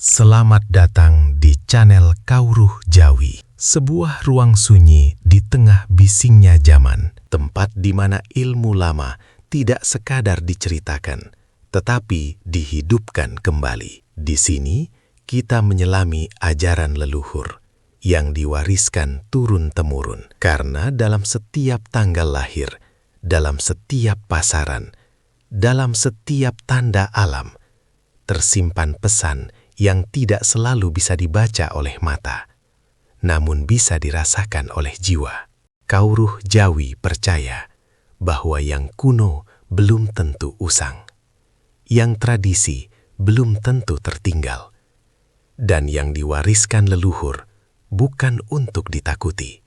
Selamat datang di channel Kauruh Jawi, sebuah ruang sunyi di tengah bisingnya zaman, tempat di mana ilmu lama tidak sekadar diceritakan, tetapi dihidupkan kembali. Di sini, kita menyelami ajaran leluhur yang diwariskan turun-temurun, karena dalam setiap tanggal lahir, dalam setiap pasaran, dalam setiap tanda alam, tersimpan pesan yang tidak selalu bisa dibaca oleh mata, namun bisa dirasakan oleh jiwa. Kauruh Jawi percaya bahwa yang kuno belum tentu usang, yang tradisi belum tentu tertinggal, dan yang diwariskan leluhur bukan untuk ditakuti,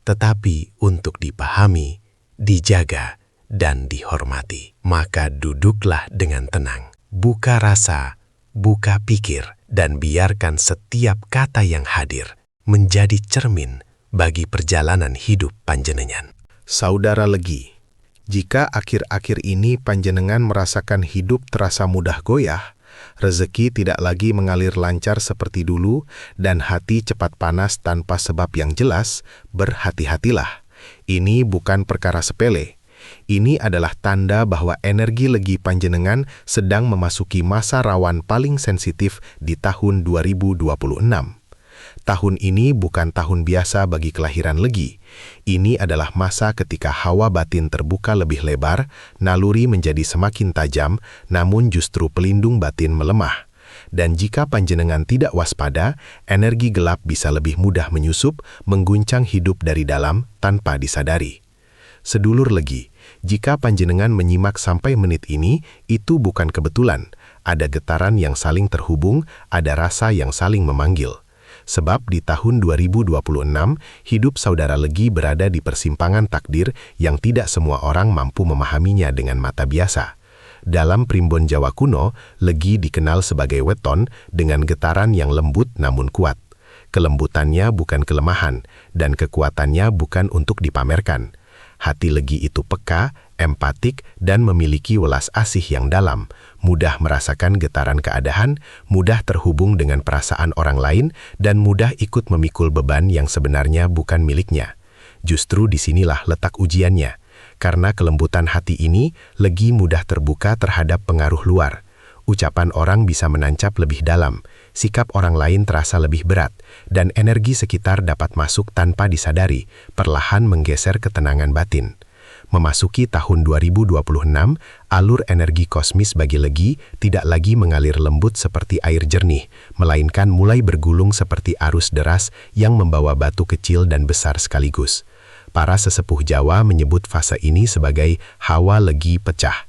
tetapi untuk dipahami, dijaga, dan dihormati. Maka duduklah dengan tenang, buka rasa, buka pikir, dan biarkan setiap kata yang hadir menjadi cermin bagi perjalanan hidup panjenengan. Saudara Legi, jika akhir-akhir ini panjenengan merasakan hidup terasa mudah goyah, rezeki tidak lagi mengalir lancar seperti dulu, dan hati cepat panas tanpa sebab yang jelas, berhati-hatilah. Ini bukan perkara sepele. Ini adalah tanda bahwa energi Legi panjenengan sedang memasuki masa rawan paling sensitif di tahun 2026. Tahun ini bukan tahun biasa bagi kelahiran Legi. Ini adalah masa ketika hawa batin terbuka lebih lebar, naluri menjadi semakin tajam, namun justru pelindung batin melemah. Dan jika panjenengan tidak waspada, energi gelap bisa lebih mudah menyusup, mengguncang hidup dari dalam tanpa disadari. Sedulur Legi, jika panjenengan menyimak sampai menit ini, itu bukan kebetulan. Ada getaran yang saling terhubung, ada rasa yang saling memanggil. Sebab di tahun 2026, hidup saudara Legi berada di persimpangan takdir yang tidak semua orang mampu memahaminya dengan mata biasa. Dalam primbon Jawa kuno, Legi dikenal sebagai weton dengan getaran yang lembut namun kuat. Kelembutannya bukan kelemahan, dan kekuatannya bukan untuk dipamerkan. Hati Legi itu peka, empatik, dan memiliki welas asih yang dalam, mudah merasakan getaran keadaan, mudah terhubung dengan perasaan orang lain, dan mudah ikut memikul beban yang sebenarnya bukan miliknya. Justru disinilah letak ujiannya. Karena kelembutan hati ini, Legi mudah terbuka terhadap pengaruh luar. Ucapan orang bisa menancap lebih dalam, sikap orang lain terasa lebih berat, dan energi sekitar dapat masuk tanpa disadari, perlahan menggeser ketenangan batin. Memasuki tahun 2026, alur energi kosmis bagi Legi tidak lagi mengalir lembut seperti air jernih, melainkan mulai bergulung seperti arus deras yang membawa batu kecil dan besar sekaligus. Para sesepuh Jawa menyebut fase ini sebagai hawa Legi pecah.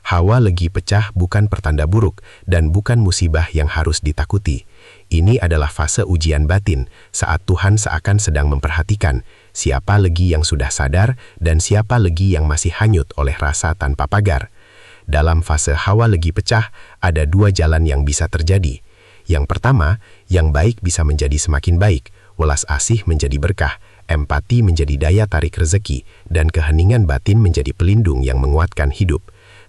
Hawa Legi pecah bukan pertanda buruk dan bukan musibah yang harus ditakuti. Ini adalah fase ujian batin saat Tuhan seakan sedang memperhatikan siapa Legi yang sudah sadar dan siapa Legi yang masih hanyut oleh rasa tanpa pagar. Dalam fase hawa Legi pecah, ada dua jalan yang bisa terjadi. Yang pertama, yang baik bisa menjadi semakin baik, welas asih menjadi berkah, empati menjadi daya tarik rezeki, dan keheningan batin menjadi pelindung yang menguatkan hidup.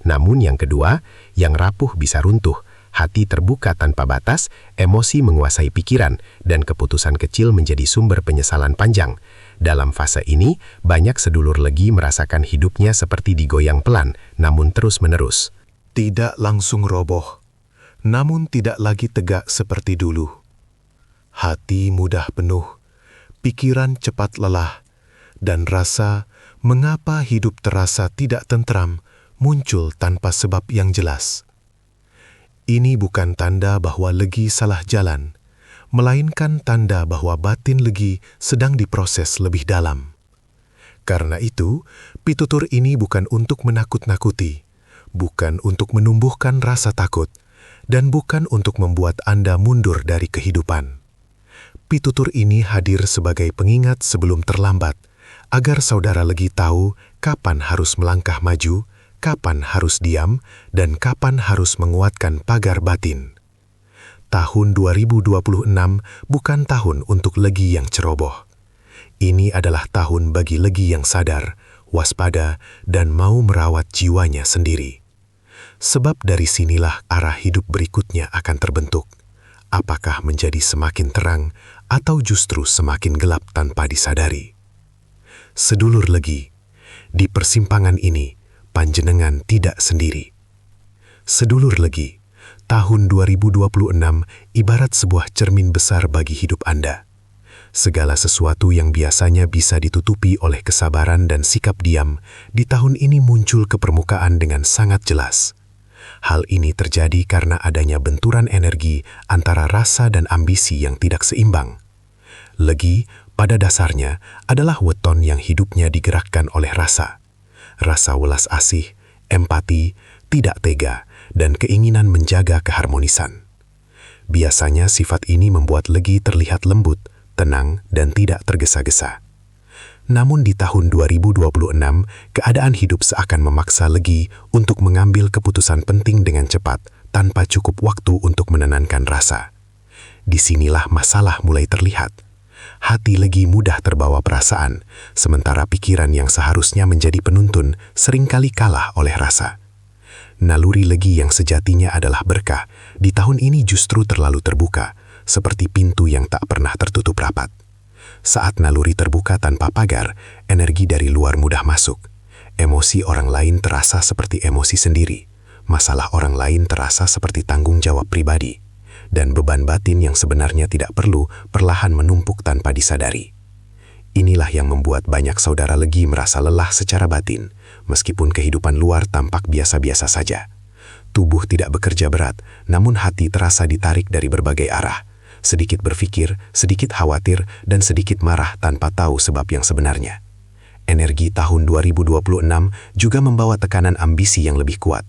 Namun yang kedua, yang rapuh bisa runtuh, hati terbuka tanpa batas, emosi menguasai pikiran, dan keputusan kecil menjadi sumber penyesalan panjang. Dalam fase ini, banyak sedulur Legi merasakan hidupnya seperti digoyang pelan, namun terus-menerus. Tidak langsung roboh, namun tidak lagi tegak seperti dulu. Hati mudah penuh, pikiran cepat lelah, dan rasa mengapa hidup terasa tidak tentram muncul tanpa sebab yang jelas. Ini bukan tanda bahwa Legi salah jalan, melainkan tanda bahwa batin Legi sedang diproses lebih dalam. Karena itu, pitutur ini bukan untuk menakut-nakuti, bukan untuk menumbuhkan rasa takut, dan bukan untuk membuat Anda mundur dari kehidupan. Pitutur ini hadir sebagai pengingat sebelum terlambat, agar saudara Legi tahu kapan harus melangkah maju, kapan harus diam, dan kapan harus menguatkan pagar batin. Tahun 2026 bukan tahun untuk Legi yang ceroboh. Ini adalah tahun bagi Legi yang sadar, waspada, dan mau merawat jiwanya sendiri. Sebab dari sinilah arah hidup berikutnya akan terbentuk. apakah menjadi semakin terang atau justru semakin gelap tanpa disadari. Sedulur Legi, di persimpangan ini, panjenengan tidak sendiri. Sedulur Legi, tahun 2026 ibarat sebuah cermin besar bagi hidup Anda. Segala sesuatu yang biasanya bisa ditutupi oleh kesabaran dan sikap diam, di tahun ini muncul ke permukaan dengan sangat jelas. Hal ini terjadi karena adanya benturan energi antara rasa dan ambisi yang tidak seimbang. Legi, pada dasarnya, adalah weton yang hidupnya digerakkan oleh rasa. Rasa welas asih, empati, tidak tega, dan keinginan menjaga keharmonisan. Biasanya sifat ini membuat Legi terlihat lembut, tenang, dan tidak tergesa-gesa. Namun di tahun 2026, keadaan hidup seakan memaksa Legi untuk mengambil keputusan penting dengan cepat tanpa cukup waktu untuk menenangkan rasa. Disinilah masalah mulai terlihat. Hati Legi mudah terbawa perasaan, sementara pikiran yang seharusnya menjadi penuntun seringkali kalah oleh rasa. Naluri Legi yang sejatinya adalah berkah, di tahun ini justru terlalu terbuka, seperti pintu yang tak pernah tertutup rapat. Saat naluri terbuka tanpa pagar, energi dari luar mudah masuk. Emosi orang lain terasa seperti emosi sendiri. Masalah orang lain terasa seperti tanggung jawab pribadi. Dan beban batin yang sebenarnya tidak perlu perlahan menumpuk tanpa disadari. Inilah yang membuat banyak saudara Legi merasa lelah secara batin, meskipun kehidupan luar tampak biasa-biasa saja. Tubuh tidak bekerja berat, namun hati terasa ditarik dari berbagai arah. Sedikit berpikir, sedikit khawatir, dan sedikit marah tanpa tahu sebab yang sebenarnya. Energi tahun 2026 juga membawa tekanan ambisi yang lebih kuat.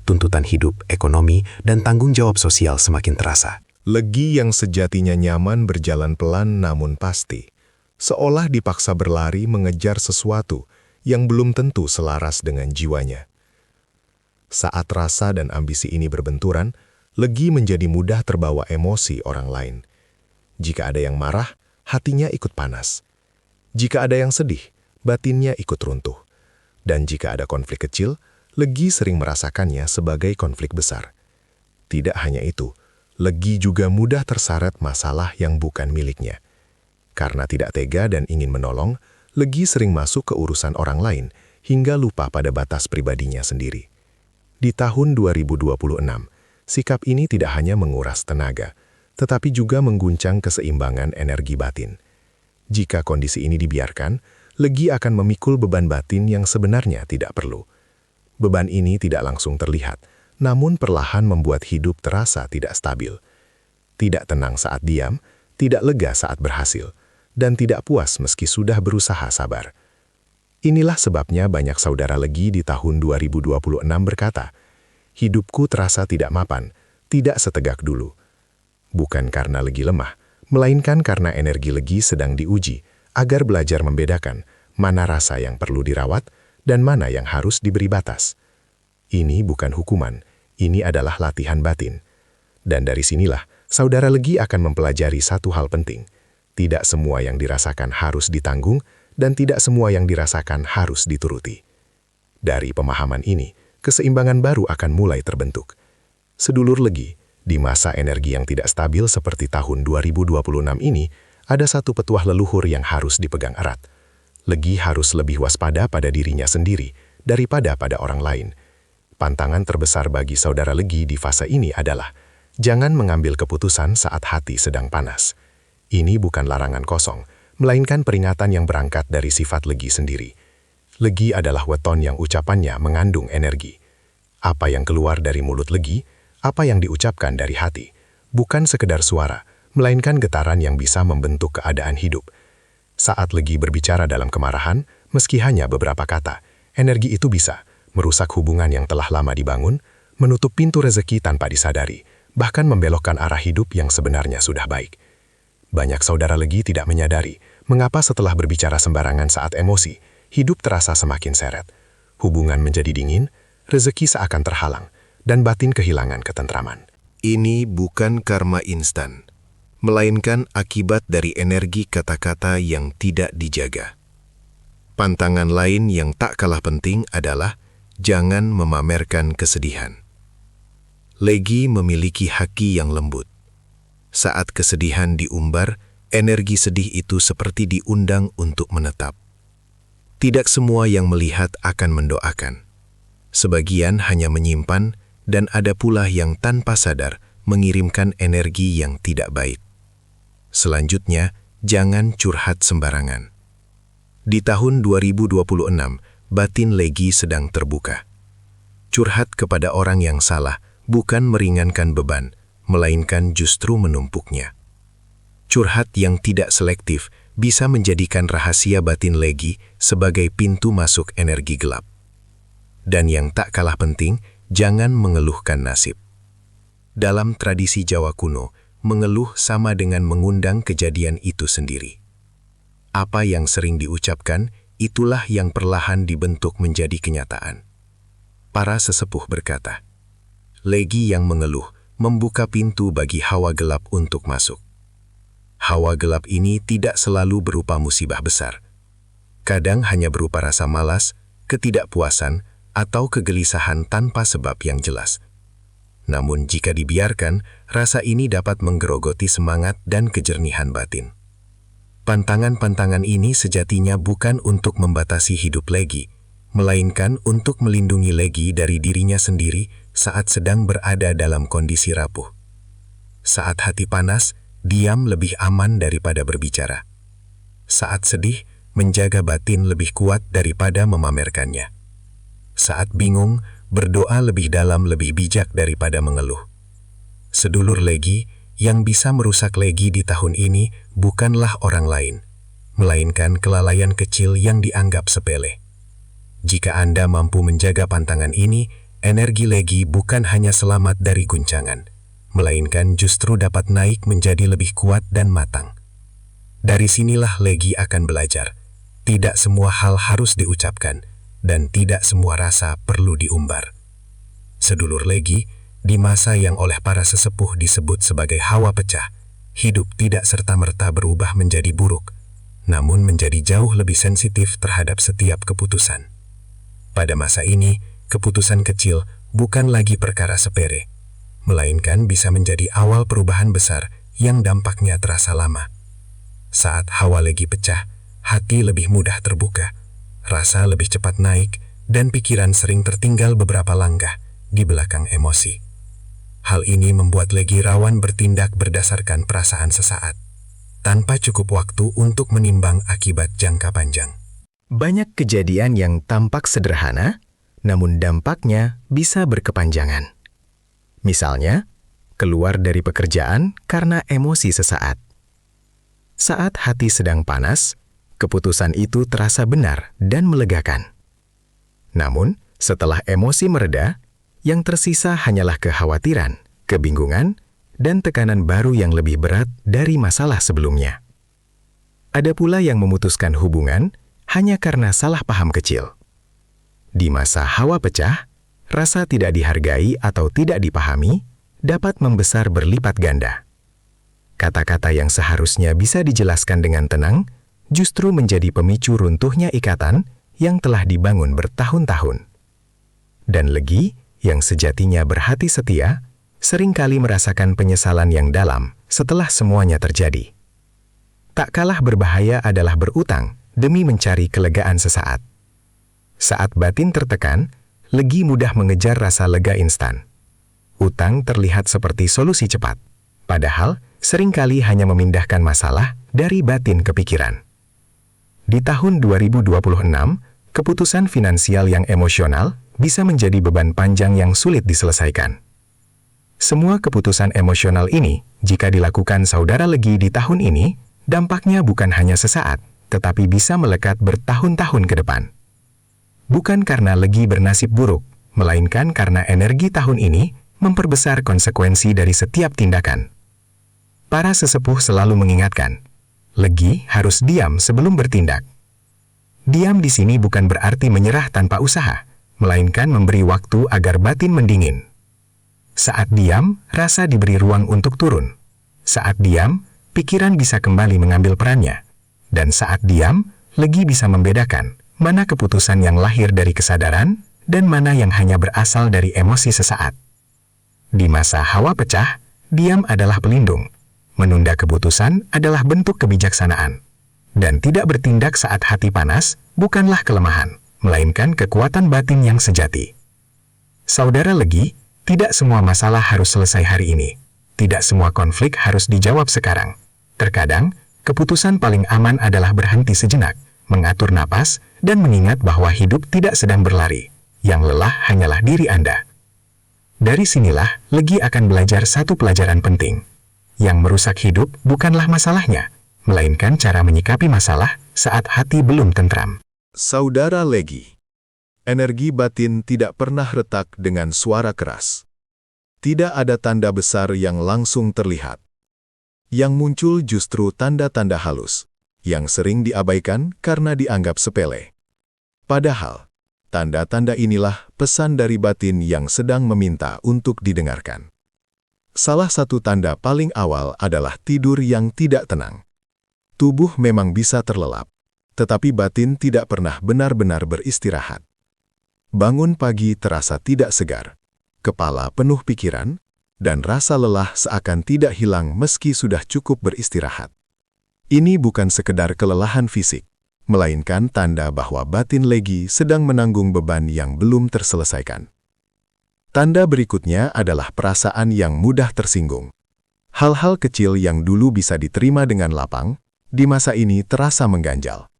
Tuntutan hidup, ekonomi, dan tanggung jawab sosial semakin terasa. Legi yang sejatinya nyaman berjalan pelan namun pasti, seolah dipaksa berlari mengejar sesuatu yang belum tentu selaras dengan jiwanya. Saat rasa dan ambisi ini berbenturan, Legi menjadi mudah terbawa emosi orang lain. Jika ada yang marah, hatinya ikut panas. Jika ada yang sedih, batinnya ikut runtuh. Dan jika ada konflik kecil, Legi sering merasakannya sebagai konflik besar. Tidak hanya itu, Legi juga mudah terseret masalah yang bukan miliknya. Karena tidak tega dan ingin menolong, Legi sering masuk ke urusan orang lain hingga lupa pada batas pribadinya sendiri. Di tahun 2026, sikap ini tidak hanya menguras tenaga, tetapi juga mengguncang keseimbangan energi batin. Jika kondisi ini dibiarkan, Legi akan memikul beban batin yang sebenarnya tidak perlu. Beban ini tidak langsung terlihat, namun perlahan membuat hidup terasa tidak stabil. Tidak tenang saat diam, tidak lega saat berhasil, dan tidak puas meski sudah berusaha sabar. Inilah sebabnya banyak saudara Legi di tahun 2026 berkata, "Hidupku terasa tidak mapan, tidak setegak dulu." Bukan karena Legi lemah, melainkan karena energi Legi sedang diuji, agar belajar membedakan mana rasa yang perlu dirawat dan mana yang harus diberi batas. Ini bukan hukuman, ini adalah latihan batin. Dan dari sinilah, saudara Legi akan mempelajari satu hal penting. Tidak semua yang dirasakan harus ditanggung, dan tidak semua yang dirasakan harus dituruti. Dari pemahaman ini, keseimbangan baru akan mulai terbentuk. Sedulur Legi, di masa energi yang tidak stabil seperti tahun 2026 ini, ada satu petuah leluhur yang harus dipegang erat. Legi harus lebih waspada pada dirinya sendiri daripada pada orang lain. Pantangan terbesar bagi saudara Legi di fase ini adalah, jangan mengambil keputusan saat hati sedang panas. Ini bukan larangan kosong, melainkan peringatan yang berangkat dari sifat Legi sendiri. Legi adalah weton yang ucapannya mengandung energi. Apa yang keluar dari mulut Legi, apa yang diucapkan dari hati, bukan sekedar suara, melainkan getaran yang bisa membentuk keadaan hidup. Saat Legi berbicara dalam kemarahan, meski hanya beberapa kata, energi itu bisa merusak hubungan yang telah lama dibangun, menutup pintu rezeki tanpa disadari, bahkan membelokkan arah hidup yang sebenarnya sudah baik. Banyak saudara Legi tidak menyadari mengapa setelah berbicara sembarangan saat emosi, hidup terasa semakin seret. Hubungan menjadi dingin, rezeki seakan terhalang, dan batin kehilangan ketentraman. Ini bukan karma instan, melainkan akibat dari energi kata-kata yang tidak dijaga. Pantangan lain yang tak kalah penting adalah jangan memamerkan kesedihan. Legi memiliki haki yang lembut. Saat kesedihan diumbar, energi sedih itu seperti diundang untuk menetap. Tidak semua yang melihat akan mendoakan. Sebagian hanya menyimpan, dan ada pula yang tanpa sadar mengirimkan energi yang tidak baik. Selanjutnya, jangan curhat sembarangan. Di tahun 2026, batin Legi sedang terbuka. Curhat kepada orang yang salah bukan meringankan beban, melainkan justru menumpuknya. Curhat yang tidak selektif bisa menjadikan rahasia batin Legi sebagai pintu masuk energi gelap. Dan yang tak kalah penting, jangan mengeluhkan nasib. Dalam tradisi Jawa kuno, mengeluh sama dengan mengundang kejadian itu sendiri. Apa yang sering diucapkan, itulah yang perlahan dibentuk menjadi kenyataan. Para sesepuh berkata, Legi yang mengeluh membuka pintu bagi hawa gelap untuk masuk. Hawa gelap ini tidak selalu berupa musibah besar. Kadang hanya berupa rasa malas, ketidakpuasan, atau kegelisahan tanpa sebab yang jelas. Namun jika dibiarkan, rasa ini dapat menggerogoti semangat dan kejernihan batin. Pantangan-pantangan ini sejatinya bukan untuk membatasi hidup Legi, melainkan untuk melindungi Legi dari dirinya sendiri saat sedang berada dalam kondisi rapuh. Saat hati panas, diam lebih aman daripada berbicara. Saat sedih, menjaga batin lebih kuat daripada memamerkannya. Saat bingung, berdoa lebih dalam lebih bijak daripada mengeluh. Sedulur Legi, yang bisa merusak Legi di tahun ini bukanlah orang lain, melainkan kelalaian kecil yang dianggap sepele. Jika Anda mampu menjaga pantangan ini, energi Legi bukan hanya selamat dari guncangan, melainkan justru dapat naik menjadi lebih kuat dan matang. Dari sinilah Legi akan belajar. Tidak semua hal harus diucapkan, dan tidak semua rasa perlu diumbar. Sedulur Legi, di masa yang oleh para sesepuh disebut sebagai hawa pecah, hidup tidak serta-merta berubah menjadi buruk, namun menjadi jauh lebih sensitif terhadap setiap keputusan. Pada masa ini, keputusan kecil bukan lagi perkara sepele, melainkan bisa menjadi awal perubahan besar yang dampaknya terasa lama. Saat hawa Legi pecah, hati lebih mudah terbuka, rasa lebih cepat naik, dan pikiran sering tertinggal beberapa langkah di belakang emosi. Hal ini membuat Legi rawan bertindak berdasarkan perasaan sesaat, tanpa cukup waktu untuk menimbang akibat jangka panjang. Banyak kejadian yang tampak sederhana, namun dampaknya bisa berkepanjangan. Misalnya, keluar dari pekerjaan karena emosi sesaat. Saat hati sedang panas, keputusan itu terasa benar dan melegakan. Namun, setelah emosi mereda, yang tersisa hanyalah kekhawatiran, kebingungan, dan tekanan baru yang lebih berat dari masalah sebelumnya. Ada pula yang memutuskan hubungan hanya karena salah paham kecil. Di masa hawa pecah, rasa tidak dihargai atau tidak dipahami dapat membesar berlipat ganda. Kata-kata yang seharusnya bisa dijelaskan dengan tenang justru menjadi pemicu runtuhnya ikatan yang telah dibangun bertahun-tahun. Dan Legi, yang sejatinya berhati setia, seringkali merasakan penyesalan yang dalam setelah semuanya terjadi. Tak kalah berbahaya adalah berutang demi mencari kelegaan sesaat. Saat batin tertekan, Legi mudah mengejar rasa lega instan. Utang terlihat seperti solusi cepat, padahal seringkali hanya memindahkan masalah dari batin ke pikiran. Di tahun 2026, keputusan finansial yang emosional bisa menjadi beban panjang yang sulit diselesaikan. Semua keputusan emosional ini, jika dilakukan saudara Legi di tahun ini, dampaknya bukan hanya sesaat, tetapi bisa melekat bertahun-tahun ke depan. Bukan karena Legi bernasib buruk, melainkan karena energi tahun ini memperbesar konsekuensi dari setiap tindakan. Para sesepuh selalu mengingatkan, Legi harus diam sebelum bertindak. Diam di sini bukan berarti menyerah tanpa usaha, melainkan memberi waktu agar batin mendingin. Saat diam, rasa diberi ruang untuk turun. Saat diam, pikiran bisa kembali mengambil perannya. Dan saat diam, Legi bisa membedakan mana keputusan yang lahir dari kesadaran dan mana yang hanya berasal dari emosi sesaat. Di masa hawa pecah, diam adalah pelindung. Menunda keputusan adalah bentuk kebijaksanaan. Dan tidak bertindak saat hati panas bukanlah kelemahan, melainkan kekuatan batin yang sejati. Saudara Legi, tidak semua masalah harus selesai hari ini. Tidak semua konflik harus dijawab sekarang. Terkadang, keputusan paling aman adalah berhenti sejenak, mengatur napas, dan mengingat bahwa hidup tidak sedang berlari. Yang lelah hanyalah diri Anda. Dari sinilah, Legi akan belajar satu pelajaran penting. Yang merusak hidup bukanlah masalahnya, melainkan cara menyikapi masalah saat hati belum tentram. Saudara Legi, energi batin tidak pernah retak dengan suara keras. Tidak ada tanda besar yang langsung terlihat. Yang muncul justru tanda-tanda halus, yang sering diabaikan karena dianggap sepele. Padahal, tanda-tanda inilah pesan dari batin yang sedang meminta untuk didengarkan. Salah satu tanda paling awal adalah tidur yang tidak tenang. Tubuh memang bisa terlelap, tetapi batin tidak pernah benar-benar beristirahat. Bangun pagi terasa tidak segar, kepala penuh pikiran, dan rasa lelah seakan tidak hilang meski sudah cukup beristirahat. Ini bukan sekedar kelelahan fisik, melainkan tanda bahwa batin Legi sedang menanggung beban yang belum terselesaikan. Tanda berikutnya adalah perasaan yang mudah tersinggung. Hal-hal kecil yang dulu bisa diterima dengan lapang, di masa ini terasa mengganjal.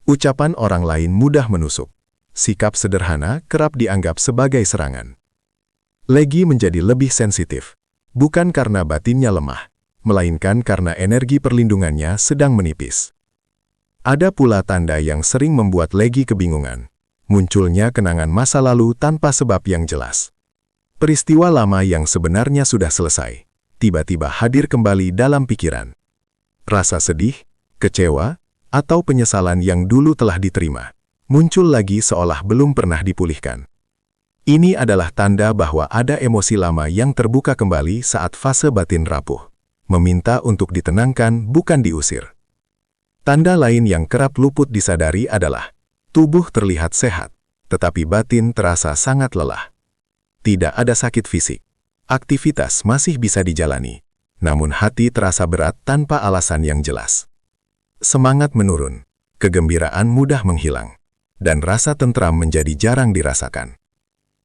Ucapan orang lain mudah menusuk. Sikap sederhana kerap dianggap sebagai serangan. Legi menjadi lebih sensitif, bukan karena batinnya lemah, melainkan karena energi perlindungannya sedang menipis. Ada pula tanda yang sering membuat Legi kebingungan. Munculnya kenangan masa lalu tanpa sebab yang jelas. Peristiwa lama yang sebenarnya sudah selesai, tiba-tiba hadir kembali dalam pikiran. Rasa sedih, kecewa, atau penyesalan yang dulu telah diterima, muncul lagi seolah belum pernah dipulihkan. Ini adalah tanda bahwa ada emosi lama yang terbuka kembali saat fase batin rapuh, meminta untuk ditenangkan bukan diusir. Tanda lain yang kerap luput disadari adalah tubuh terlihat sehat, tetapi batin terasa sangat lelah. Tidak ada sakit fisik, aktivitas masih bisa dijalani, namun hati terasa berat tanpa alasan yang jelas. Semangat menurun, kegembiraan mudah menghilang, dan rasa tentram menjadi jarang dirasakan.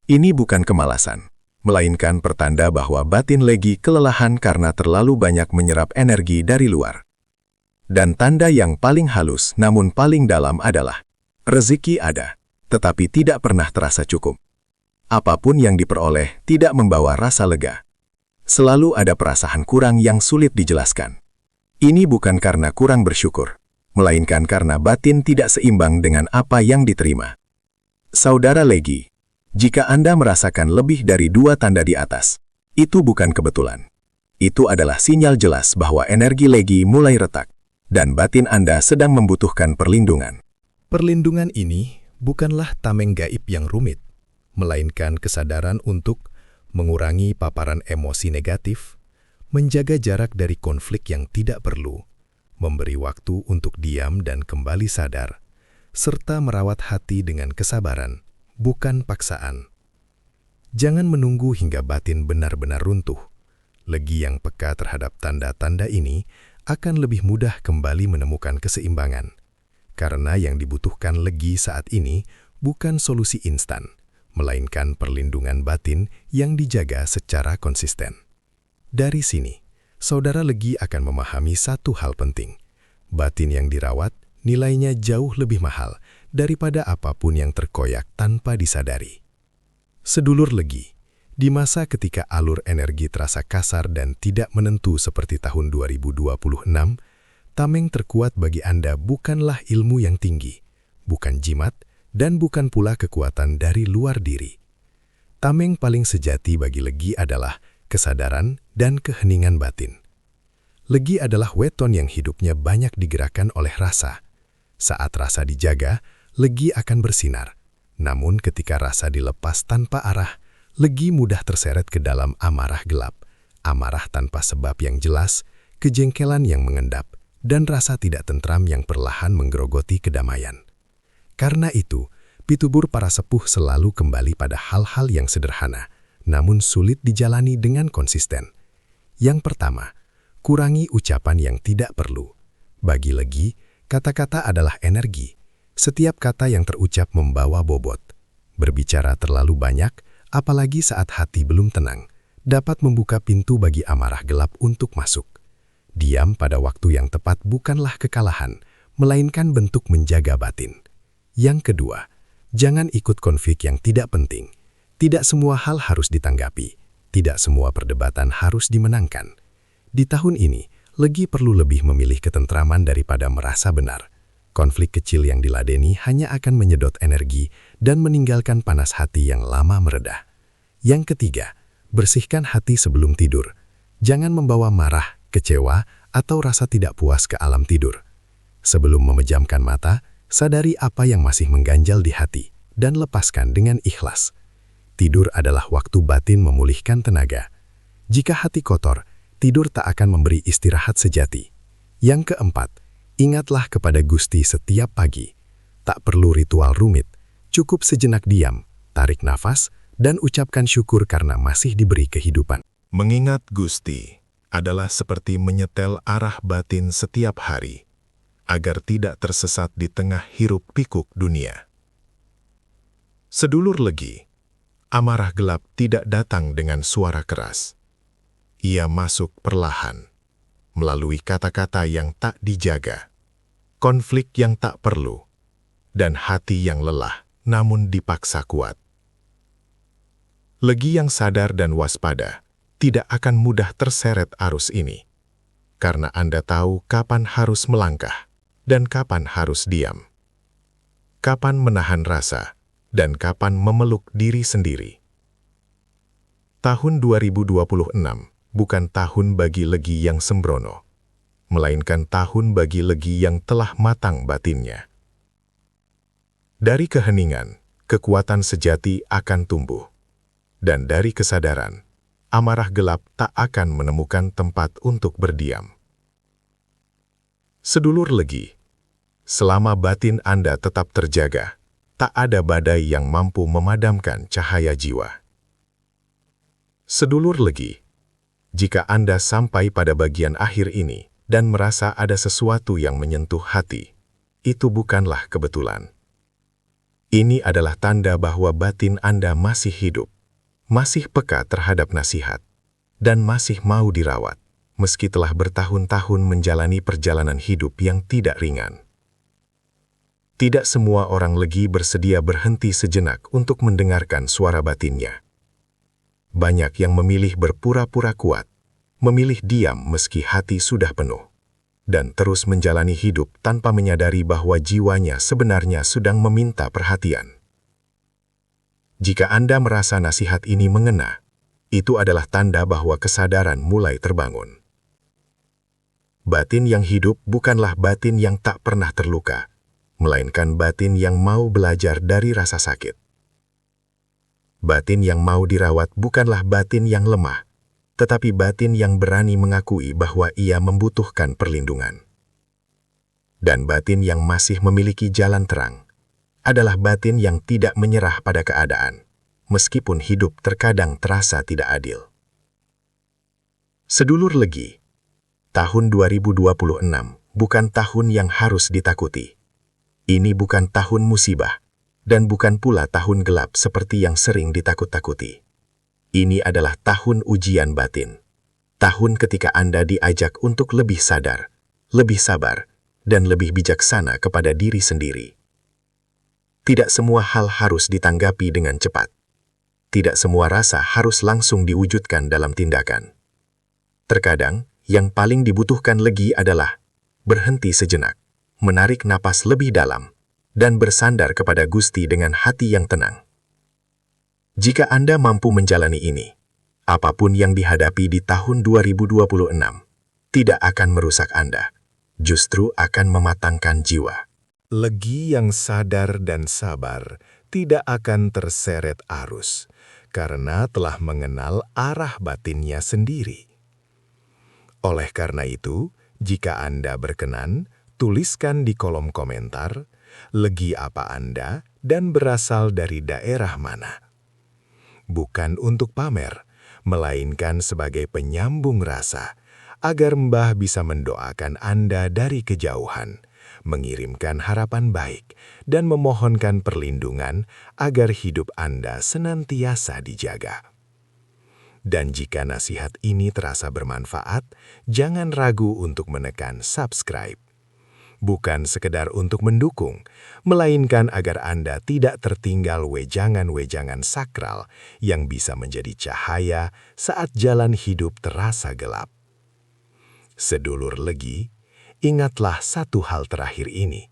Ini bukan kemalasan, melainkan pertanda bahwa batin Legi kelelahan karena terlalu banyak menyerap energi dari luar. Dan tanda yang paling halus namun paling dalam adalah rezeki ada, tetapi tidak pernah terasa cukup. Apapun yang diperoleh tidak membawa rasa lega. Selalu ada perasaan kurang yang sulit dijelaskan. Ini bukan karena kurang bersyukur, melainkan karena batin tidak seimbang dengan apa yang diterima. Saudara Legi, jika Anda merasakan lebih dari 2 tanda di atas, itu bukan kebetulan. Itu adalah sinyal jelas bahwa energi Legi mulai retak, dan batin Anda sedang membutuhkan perlindungan. Perlindungan ini bukanlah tameng gaib yang rumit, melainkan kesadaran untuk mengurangi paparan emosi negatif, menjaga jarak dari konflik yang tidak perlu, memberi waktu untuk diam dan kembali sadar, serta merawat hati dengan kesabaran, bukan paksaan. Jangan menunggu hingga batin benar-benar runtuh. Legi yang peka terhadap tanda-tanda ini akan lebih mudah kembali menemukan keseimbangan, karena yang dibutuhkan Legi saat ini bukan solusi instan, melainkan perlindungan batin yang dijaga secara konsisten. Dari sini, saudara Legi akan memahami satu hal penting. Batin yang dirawat nilainya jauh lebih mahal daripada apapun yang terkoyak tanpa disadari. Sedulur Legi, di masa ketika alur energi terasa kasar dan tidak menentu seperti tahun 2026, tameng terkuat bagi Anda bukanlah ilmu yang tinggi, bukan jimat, dan bukan pula kekuatan dari luar diri. Tameng paling sejati bagi Legi adalah kesadaran dan keheningan batin. Legi adalah weton yang hidupnya banyak digerakkan oleh rasa. Saat rasa dijaga, Legi akan bersinar. Namun ketika rasa dilepas tanpa arah, Legi mudah terseret ke dalam amarah gelap, amarah tanpa sebab yang jelas, kejengkelan yang mengendap, dan rasa tidak tentram yang perlahan menggerogoti kedamaian. Karena itu, pitutur para sepuh selalu kembali pada hal-hal yang sederhana, namun sulit dijalani dengan konsisten. Yang pertama, Kurangi ucapan yang tidak perlu. Bagi Legi, kata-kata adalah energi. Setiap kata yang terucap membawa bobot. Berbicara terlalu banyak, apalagi saat hati belum tenang, dapat membuka pintu bagi amarah gelap untuk masuk. Diam pada waktu yang tepat bukanlah kekalahan, melainkan bentuk menjaga batin. Yang kedua, jangan ikut konflik yang tidak penting. Tidak semua hal harus ditanggapi. Tidak semua perdebatan harus dimenangkan. Di tahun ini, Legi perlu lebih memilih ketentraman daripada merasa benar. Konflik kecil yang diladeni hanya akan menyedot energi dan meninggalkan panas hati yang lama meredah. Yang ketiga, bersihkan hati sebelum tidur. Jangan membawa marah, kecewa, atau rasa tidak puas ke alam tidur. Sebelum memejamkan mata, sadari apa yang masih mengganjal di hati dan lepaskan dengan ikhlas. Tidur adalah waktu batin memulihkan tenaga. Jika hati kotor, tidur tak akan memberi istirahat sejati. Yang keempat, ingatlah kepada Gusti setiap pagi. Tak perlu ritual rumit, cukup sejenak diam, tarik nafas, dan ucapkan syukur karena masih diberi kehidupan. Mengingat Gusti adalah seperti menyetel arah batin setiap hari, agar tidak tersesat di tengah hiruk-pikuk dunia. Sedulur Legi, amarah gelap tidak datang dengan suara keras. Ia masuk perlahan, melalui kata-kata yang tak dijaga, konflik yang tak perlu, dan hati yang lelah namun dipaksa kuat. Legi yang sadar dan waspada tidak akan mudah terseret arus ini, karena Anda tahu kapan harus melangkah dan kapan harus diam. Kapan menahan rasa dan kapan memeluk diri sendiri. Tahun 2026 bukan tahun bagi Legi yang sembrono, melainkan tahun bagi Legi yang telah matang batinnya. Dari keheningan, kekuatan sejati akan tumbuh. Dan dari kesadaran, amarah gelap tak akan menemukan tempat untuk berdiam. Sedulur Legi, selama batin Anda tetap terjaga, tak ada badai yang mampu memadamkan cahaya jiwa. Sedulur Legi, jika Anda sampai pada bagian akhir ini dan merasa ada sesuatu yang menyentuh hati, itu bukanlah kebetulan. Ini adalah tanda bahwa batin Anda masih hidup, masih peka terhadap nasihat, dan masih mau dirawat, meski telah bertahun-tahun menjalani perjalanan hidup yang tidak ringan. Tidak semua orang Legi bersedia berhenti sejenak untuk mendengarkan suara batinnya. Banyak yang memilih berpura-pura kuat, memilih diam meski hati sudah penuh, dan terus menjalani hidup tanpa menyadari bahwa jiwanya sebenarnya sedang meminta perhatian. Jika Anda merasa nasihat ini mengena, itu adalah tanda bahwa kesadaran mulai terbangun. Batin yang hidup bukanlah batin yang tak pernah terluka, melainkan batin yang mau belajar dari rasa sakit. Batin yang mau dirawat bukanlah batin yang lemah, tetapi batin yang berani mengakui bahwa ia membutuhkan perlindungan. Dan batin yang masih memiliki jalan terang adalah batin yang tidak menyerah pada keadaan, meskipun hidup terkadang terasa tidak adil. Sedulur Legi, tahun 2026 bukan tahun yang harus ditakuti. Ini bukan tahun musibah, dan bukan pula tahun gelap seperti yang sering ditakut-takuti. Ini adalah tahun ujian batin. Tahun ketika Anda diajak untuk lebih sadar, lebih sabar, dan lebih bijaksana kepada diri sendiri. Tidak semua hal harus ditanggapi dengan cepat. Tidak semua rasa harus langsung diwujudkan dalam tindakan. Terkadang, yang paling dibutuhkan Legi adalah berhenti sejenak, menarik napas lebih dalam, dan bersandar kepada Gusti dengan hati yang tenang. Jika Anda mampu menjalani ini, apapun yang dihadapi di tahun 2026 tidak akan merusak Anda, justru akan mematangkan jiwa. Legi yang sadar dan sabar tidak akan terseret arus, karena telah mengenal arah batinnya sendiri. Oleh karena itu, jika Anda berkenan, tuliskan di kolom komentar, Legi apa Anda dan berasal dari daerah mana. Bukan untuk pamer, melainkan sebagai penyambung rasa, agar Mbah bisa mendoakan Anda dari kejauhan, mengirimkan harapan baik, dan memohonkan perlindungan agar hidup Anda senantiasa dijaga. Dan jika nasihat ini terasa bermanfaat, jangan ragu untuk menekan subscribe. Bukan sekedar untuk mendukung, melainkan agar Anda tidak tertinggal wejangan-wejangan sakral yang bisa menjadi cahaya saat jalan hidup terasa gelap. Sedulur Legi, ingatlah satu hal terakhir ini.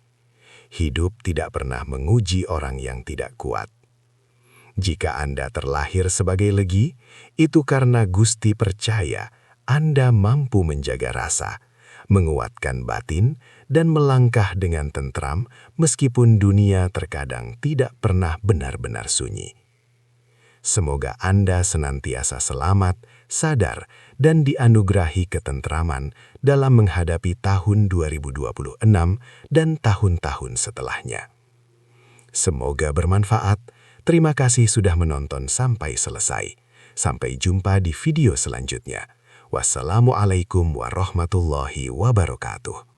Hidup tidak pernah menguji orang yang tidak kuat. Jika Anda terlahir sebagai Legi, itu karena Gusti percaya Anda mampu menjaga rasa, menguatkan batin, dan melangkah dengan tentram meskipun dunia terkadang tidak pernah benar-benar sunyi. Semoga Anda senantiasa selamat, sadar, dan dianugerahi ketentraman dalam menghadapi tahun 2026 dan tahun-tahun setelahnya. Semoga bermanfaat. Terima kasih sudah menonton sampai selesai. Sampai jumpa di video selanjutnya. Wassalamualaikum warahmatullahi wabarakatuh.